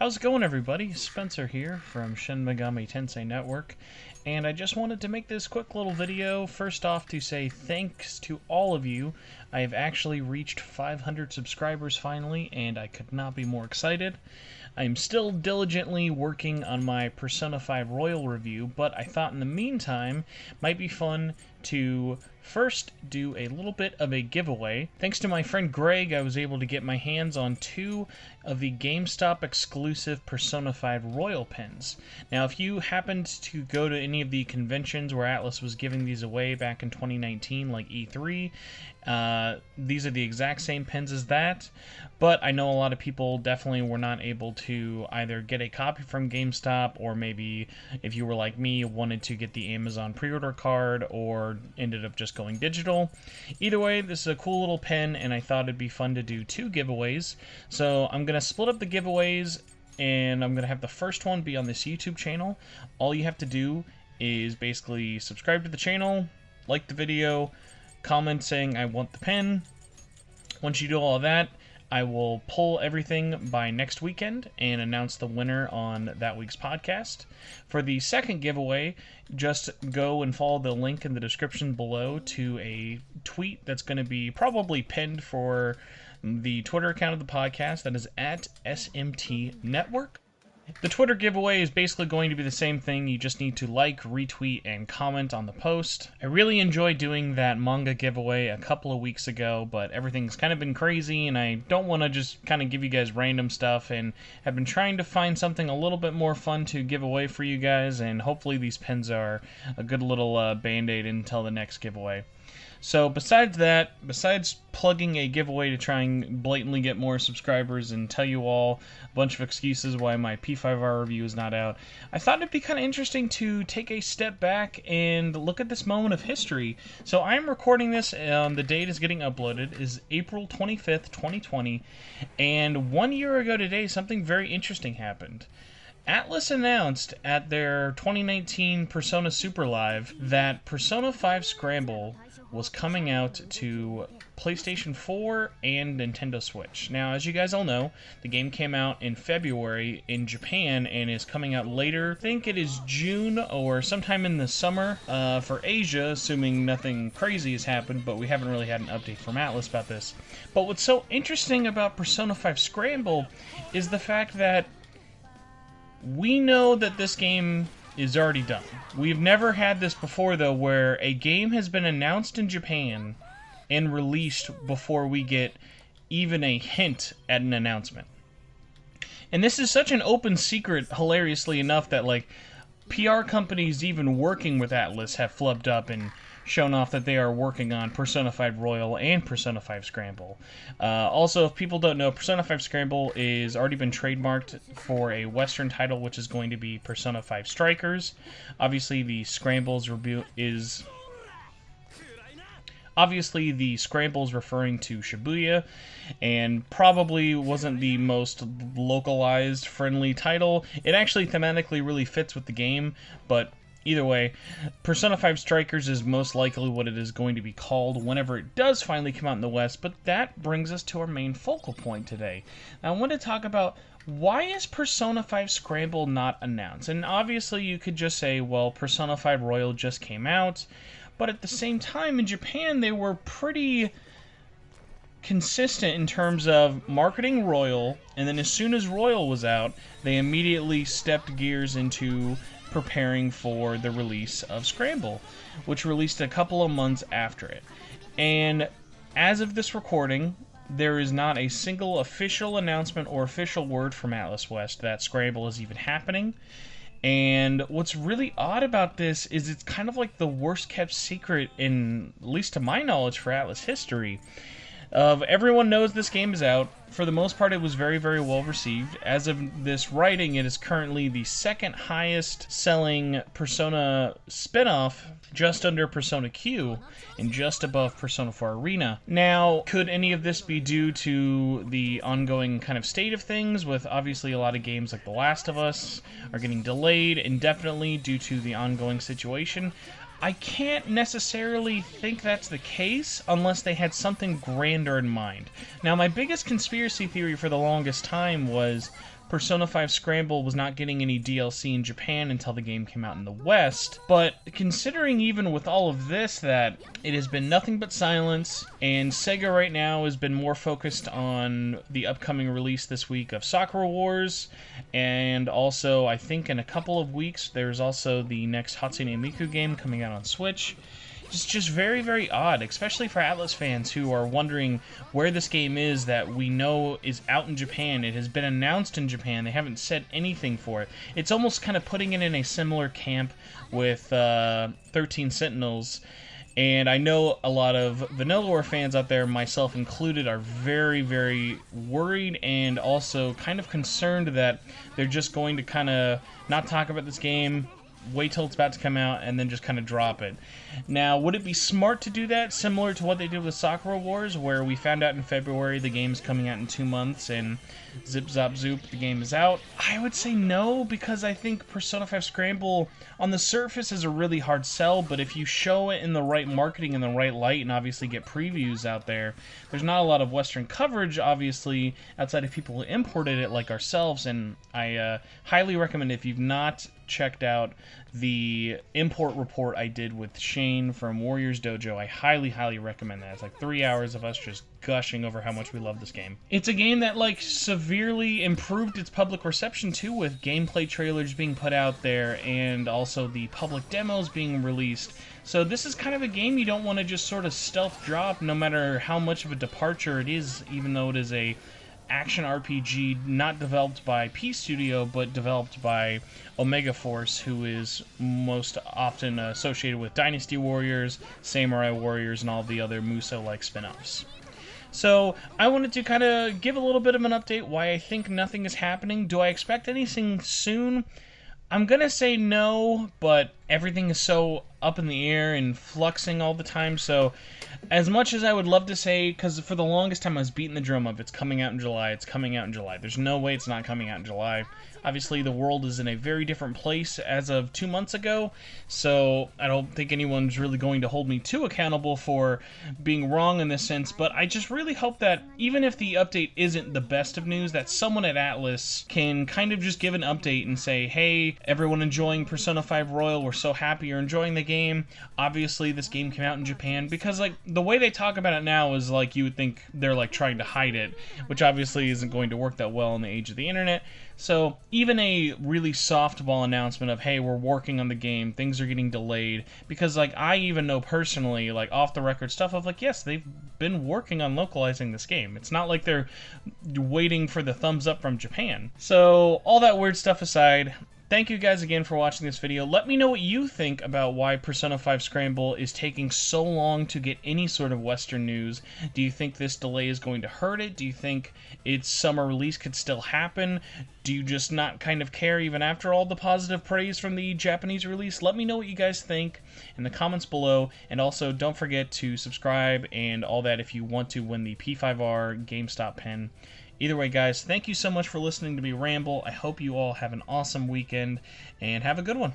How's it going, everybody? Spencer here from Shin Megami Tensei Network, and I just wanted to make this quick little video first off to say thanks to all of you. I have actually reached 500 subscribers finally, and I could not be more excited. I'm still diligently working on my Persona 5 Royal review, but I thought in the meantime might be fun to first do a little bit of a giveaway. Thanks to my friend Greg, I was able to get my hands on 2 of the GameStop exclusive Persona 5 Royal pins. Now, if you happened to go to any of the conventions where Atlus was giving these away back in 2019, like E3, these are the exact same pins as that, but I know a lot of people definitely were not able to either get a copy from GameStop, or maybe if you were like me, wanted to get the Amazon pre-order card, or ended up just going digital. Either way, this is a cool little pin, and I thought it'd be fun to do 2 giveaways. So I'm going to split up the giveaways, and I'm going to have the first one be on this YouTube channel. All you have to do is basically subscribe to the channel, like the video, comment saying I want the pin. Once you do all of that, I will pull everything by next weekend and announce the winner on that week's podcast. For the second giveaway, just go and follow the link in the description below to a tweet that's going to be probably pinned for the Twitter account of the podcast. That is at SMT Network. The Twitter giveaway is basically going to be the same thing. You just need to like, retweet, and comment on the post. I really enjoyed doing that manga giveaway a couple of weeks ago, but everything's kind of been crazy, and I don't want to just kind of give you guys random stuff, and have been trying to find something a little bit more fun to give away for you guys, and hopefully these pins are a good little band-aid until the next giveaway. So besides that, besides plugging a giveaway to try and blatantly get more subscribers and tell you all a bunch of excuses why my P5R review is not out, I thought it'd be kind of interesting to take a step back and look at this moment of history. So I'm recording this, the date is getting uploaded, is April 25th, 2020, and 1 year ago today something very interesting happened. Atlus announced at their 2019 Persona Super Live that Persona 5 Scramble was coming out to PlayStation 4 and Nintendo Switch. Now, as you guys all know, the game came out in February in Japan and is coming out later. I think it is June or sometime in the summer for Asia, assuming nothing crazy has happened, but we haven't really had an update from Atlus about this. But what's so interesting about Persona 5 Scramble is the fact that we know that this game is already done. We've never had this before, though, where a game has been announced in Japan and released before we get even a hint at an announcement. And this is such an open secret, hilariously enough, that like PR companies even working with Atlus have flubbed up and shown off that they are working on Persona 5 Royal and Persona 5 Scramble. Also, if people don't know, Persona 5 Scramble is already been trademarked for a Western title, which is going to be Persona 5 Strikers. Obviously, the Scramble's referring to Shibuya, and probably wasn't the most localized, friendly title. It actually thematically really fits with the game, but either way, Persona 5 Strikers is most likely what it is going to be called whenever it does finally come out in the West, but that brings us to our main focal point today. Now, I want to talk about why is Persona 5 Scramble not announced? And obviously you could just say, well, Persona 5 Royal just came out, but at the same time, in Japan, they were pretty consistent in terms of marketing Royal, and then as soon as Royal was out, they immediately stepped gears into preparing for the release of Scramble, which released a couple of months after it. And as of this recording, there is not a single official announcement or official word from Atlus West that Scramble is even happening. And what's really odd about this is it's kind of like the worst kept secret in, at least to my knowledge, for Atlus history. Everyone knows this game is out. For the most part, it was very, very well received. As of this writing, it is currently the second highest selling Persona spin-off, just under Persona Q, and just above Persona 4 Arena. Now, could any of this be due to the ongoing kind of state of things, with obviously a lot of games like The Last of Us are getting delayed indefinitely due to the ongoing situation? I can't necessarily think that's the case unless they had something grander in mind. Now, my biggest conspiracy theory for the longest time was Persona 5 Scramble was not getting any DLC in Japan until the game came out in the West, but considering even with all of this that it has been nothing but silence, and Sega right now has been more focused on the upcoming release this week of Sakura Wars, and also I think in a couple of weeks there's also the next Hatsune Miku game coming out on Switch. It's just very, very odd, especially for Atlus fans who are wondering where this game is that we know is out in Japan. It has been announced in Japan. They haven't said anything for it. It's almost kind of putting it in a similar camp with 13 Sentinels. And I know a lot of Vanillaware fans out there, myself included, are very, very worried and also kind of concerned that they're just going to kind of not talk about this game, wait till it's about to come out, and then just kind of drop it. Now, would it be smart to do that, similar to what they did with Sakura Wars, where we found out in February the game's coming out in 2 months, and zip zop zoop, the game is out? I would say no, because I think Persona 5 Scramble, on the surface, is a really hard sell, but if you show it in the right marketing, in the right light, and obviously get previews out there, there's not a lot of Western coverage, obviously, outside of people who imported it like ourselves, and I highly recommend, if you've not checked out the import report I did with Shane from Warriors Dojo, I highly, highly recommend that. It's like 3 hours of us just gushing over how much we love this game. It's a game that, like, severely improved its public reception, too, with gameplay trailers being put out there and also the public demos being released. So this is kind of a game you don't want to just sort of stealth drop, no matter how much of a departure it is, even though it is a action RPG not developed by P Studio, but developed by Omega Force, who is most often associated with Dynasty Warriors, Samurai Warriors, and all the other Musou-like spin-offs. So I wanted to kind of give a little bit of an update why I think nothing is happening. Do I expect anything soon? I'm going to say no, but everything is so up in the air and fluxing all the time, so as much as I would love to say, because for the longest time I was beating the drum of it's coming out in July, it's coming out in July. There's no way it's not coming out in July. Obviously, the world is in a very different place as of 2 months ago, so I don't think anyone's really going to hold me too accountable for being wrong in this sense, but I just really hope that even if the update isn't the best of news, that someone at Atlus can kind of just give an update and say, hey, everyone enjoying Persona 5 Royal, we're so happy you're enjoying the game. Obviously, this game came out in Japan, because, like, the way they talk about it now is like you would think they're, like, trying to hide it, which obviously isn't going to work that well in the age of the internet. So even a really softball announcement of, hey, we're working on the game, things are getting delayed, because, like, I even know personally, like, off the record stuff of, like, yes, they've been working on localizing this game. It's not like they're waiting for the thumbs up from Japan. So all that weird stuff aside, thank you guys again for watching this video. Let me know what you think about why Persona 5 Scramble is taking so long to get any sort of Western news. Do you think this delay is going to hurt it? Do you think its summer release could still happen? Do you just not kind of care even after all the positive praise from the Japanese release? Let me know what you guys think in the comments below, and also don't forget to subscribe and all that if you want to win the P5R GameStop pen. Either way, guys, thank you so much for listening to me ramble. I hope you all have an awesome weekend, and have a good one.